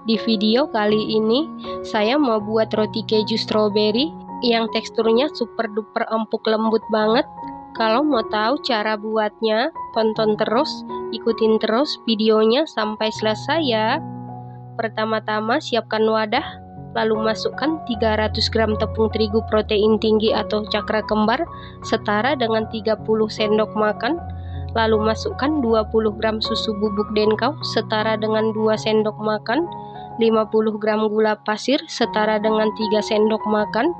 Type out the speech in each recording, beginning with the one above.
Di video kali ini, saya mau buat roti keju stroberi yang teksturnya super duper empuk lembut banget. Kalau mau tahu cara buatnya, tonton terus, ikutin terus videonya sampai selesai ya. Pertama-tama siapkan wadah, lalu masukkan 300 gram tepung terigu protein tinggi atau cakra kembar setara dengan 30 sendok makan. Lalu masukkan 20 gram susu bubuk denkau setara dengan 2 sendok makan, 50 gram gula pasir setara dengan 3 sendok makan,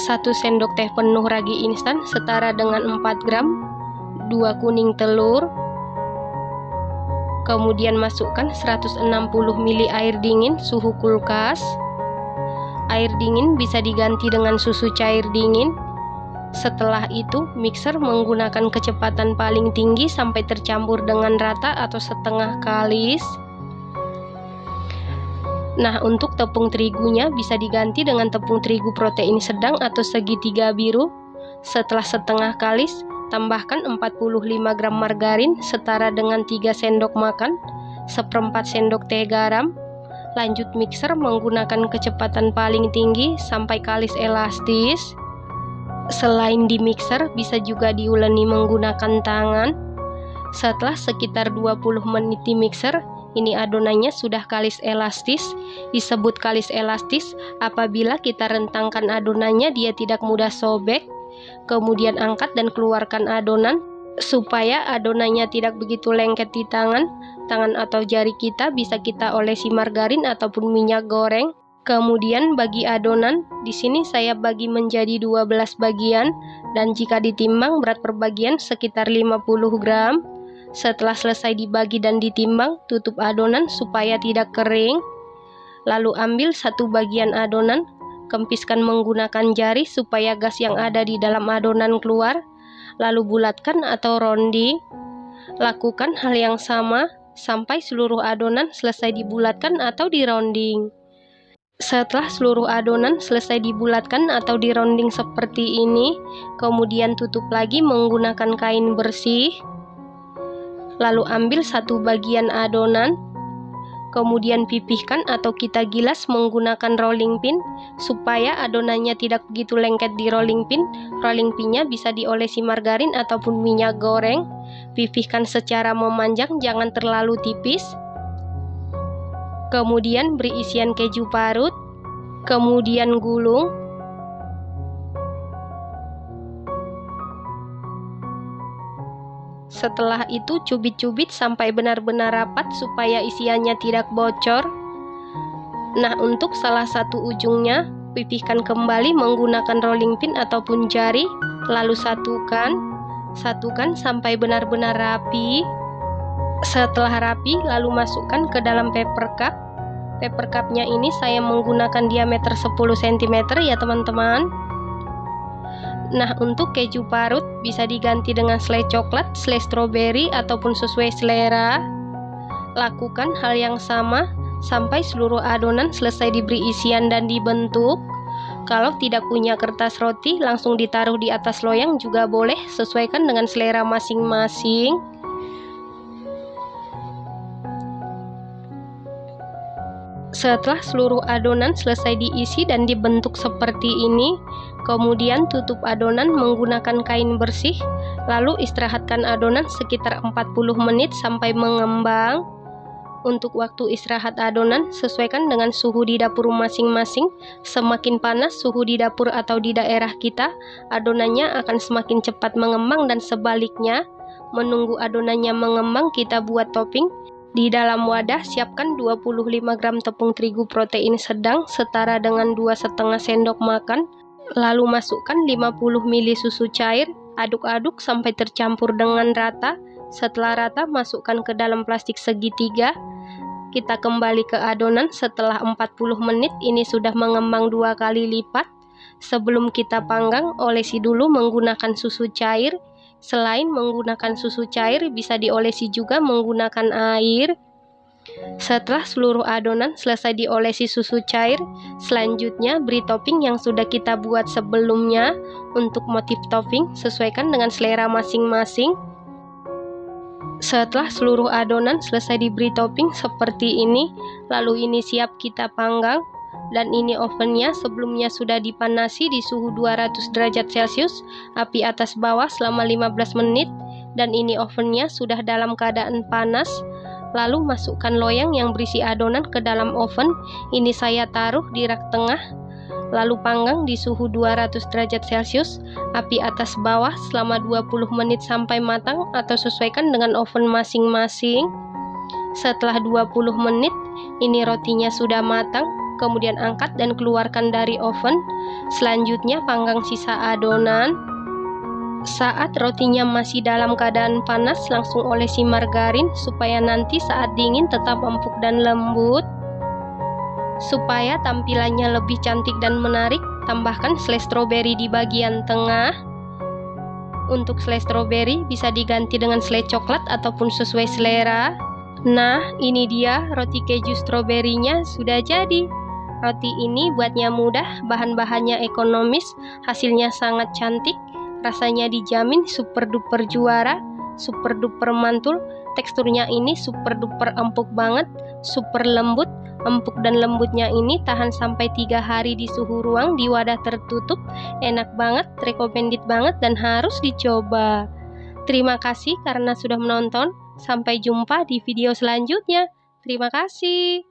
1 sendok teh penuh ragi instan setara dengan 4 gram, 2 kuning telur, kemudian masukkan 160 ml air dingin suhu kulkas. Air dingin bisa diganti dengan susu cair dingin. Setelah itu, mixer menggunakan kecepatan paling tinggi sampai tercampur dengan rata atau setengah kalis. Nah, untuk tepung terigunya bisa diganti dengan tepung terigu protein sedang atau segitiga biru. Setelah setengah kalis, tambahkan 45 gram margarin setara dengan 3 sendok makan, seperempat sendok teh garam. Lanjut mixer menggunakan kecepatan paling tinggi sampai kalis elastis. Selain di mixer, bisa juga diuleni menggunakan tangan. Setelah sekitar 20 menit di mixer, ini adonannya sudah kalis elastis. Disebut kalis elastis apabila kita rentangkan adonannya dia tidak mudah sobek. Kemudian angkat dan keluarkan adonan. Supaya adonannya tidak begitu lengket di tangan atau jari kita, bisa kita olesi margarin ataupun minyak goreng. Kemudian bagi adonan, di sini saya bagi menjadi 12 bagian dan jika ditimbang berat per bagian sekitar 50 gram. Setelah selesai dibagi dan ditimbang, tutup adonan supaya tidak kering. Lalu ambil satu bagian adonan, kempiskan menggunakan jari supaya gas yang ada di dalam adonan keluar. Lalu bulatkan atau rounding. Lakukan hal yang sama sampai seluruh adonan selesai dibulatkan atau di-rounding. Setelah seluruh adonan selesai dibulatkan atau di-rounding seperti ini, kemudian tutup lagi menggunakan kain bersih. Lalu ambil satu bagian adonan, kemudian pipihkan atau kita gilas menggunakan rolling pin supaya adonannya tidak begitu lengket di rolling pin. Rolling pinnya bisa diolesi margarin ataupun minyak goreng. Pipihkan secara memanjang, jangan terlalu tipis. Kemudian beri isian keju parut, kemudian gulung. Setelah itu cubit-cubit sampai benar-benar rapat supaya isiannya tidak bocor. Nah, untuk salah satu ujungnya, pipihkan kembali menggunakan rolling pin ataupun jari, lalu satukan sampai benar-benar rapi. Setelah rapi, lalu masukkan ke dalam paper cup. Paper cupnya ini saya menggunakan diameter 10 cm ya teman-teman. Nah, untuk keju parut bisa diganti dengan selai coklat, selai stroberi, ataupun sesuai selera. Lakukan hal yang sama sampai seluruh adonan selesai diberi isian dan dibentuk. Kalau tidak punya kertas roti, langsung ditaruh di atas loyang juga boleh, sesuaikan dengan selera masing-masing. Setelah seluruh adonan selesai diisi dan dibentuk seperti ini, kemudian tutup adonan menggunakan kain bersih, lalu istirahatkan adonan sekitar 40 menit sampai mengembang. Untuk waktu istirahat adonan, sesuaikan dengan suhu di dapur masing-masing. Semakin panas suhu di dapur atau di daerah kita, adonannya akan semakin cepat mengembang dan sebaliknya. Menunggu adonannya mengembang, kita buat topping. Di dalam wadah, siapkan 25 gram tepung terigu protein sedang setara dengan 2,5 sendok makan. Lalu masukkan 50 ml susu cair, aduk-aduk sampai tercampur dengan rata. Setelah rata, masukkan ke dalam plastik segitiga. Kita kembali ke adonan setelah 40 menit, ini sudah mengembang 2 kali lipat. Sebelum kita panggang, olesi dulu menggunakan susu cair. Selain menggunakan susu cair, bisa diolesi juga menggunakan air. Setelah seluruh adonan selesai diolesi susu cair, selanjutnya beri topping yang sudah kita buat sebelumnya. Untuk motif topping, sesuaikan dengan selera masing-masing. Setelah seluruh adonan selesai diberi topping seperti ini, lalu ini siap kita panggang. Dan ini ovennya sebelumnya sudah dipanasi di suhu 200 derajat Celcius, api atas bawah selama 15 menit. Dan ini ovennya sudah dalam keadaan panas. Lalu masukkan loyang yang berisi adonan ke dalam oven. Ini saya taruh di rak tengah. Lalu panggang di suhu 200 derajat Celcius, api atas bawah selama 20 menit sampai matang atau sesuaikan dengan oven masing-masing. Setelah 20 menit, ini rotinya sudah matang, kemudian angkat dan keluarkan dari oven. Selanjutnya panggang sisa adonan. Saat rotinya masih dalam keadaan panas, langsung olesi margarin supaya nanti saat dingin tetap empuk dan lembut. Supaya tampilannya lebih cantik dan menarik, tambahkan selai stroberi di bagian tengah. Untuk selai stroberi bisa diganti dengan selai coklat ataupun sesuai selera. Nah, ini dia roti keju stroberinya sudah jadi. Roti ini buatnya mudah, bahan-bahannya ekonomis, hasilnya sangat cantik, rasanya dijamin super duper juara, super duper mantul. Teksturnya ini super duper empuk banget, super lembut. Empuk dan lembutnya ini tahan sampai 3 hari di suhu ruang di wadah tertutup. Enak banget, recommended banget dan harus dicoba. Terima kasih karena sudah menonton. Sampai jumpa di video selanjutnya. Terima kasih.